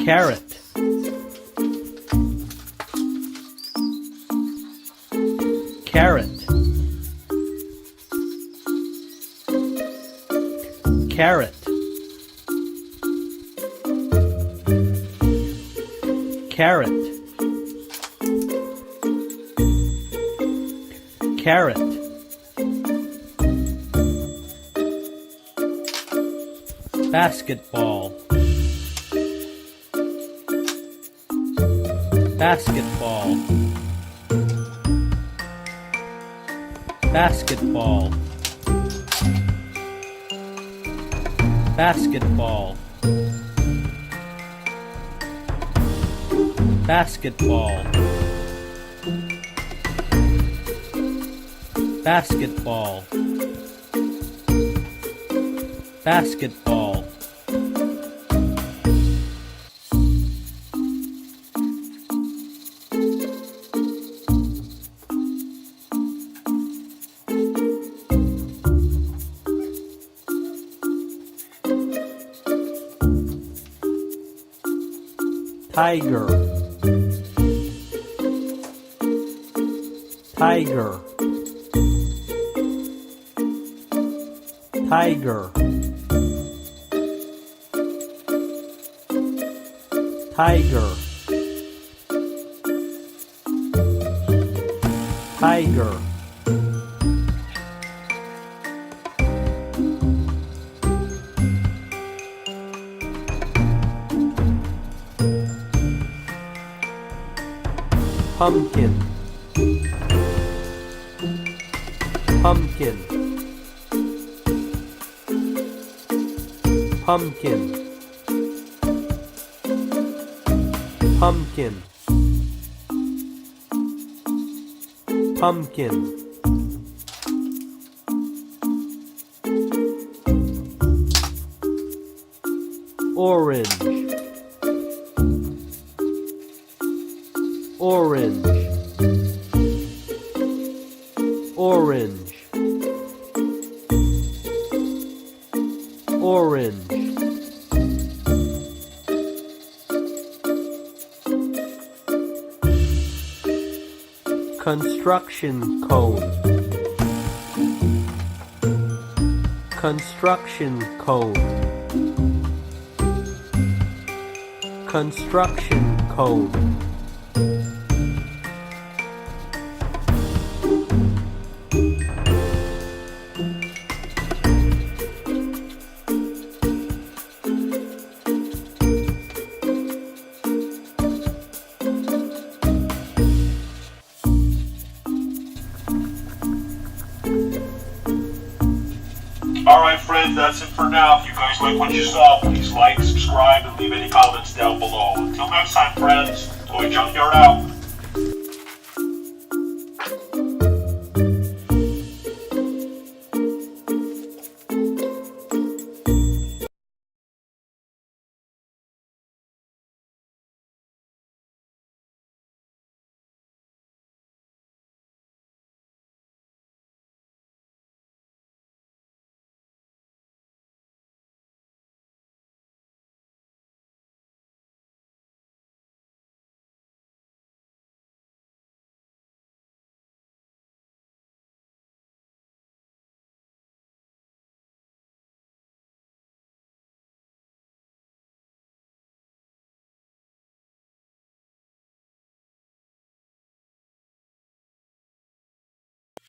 Carrot. Carrot. Carrot. Carrot. Carrot. Basketball. Basketball. Basketball. Basketball. Basketball. Basketball. Basketball. Tiger. Tiger. Tiger. Tiger. Tiger. Pumpkin. Pumpkin. Pumpkin. Pumpkin. Pumpkin. Orange. Orange. Orange. Orange. Construction cone. Construction cone. Construction cone. Alright friends, that's it for now. If you guys like what you saw, please like, subscribe, and leave any comments down below. Until next time friends, Toy Junkyard out.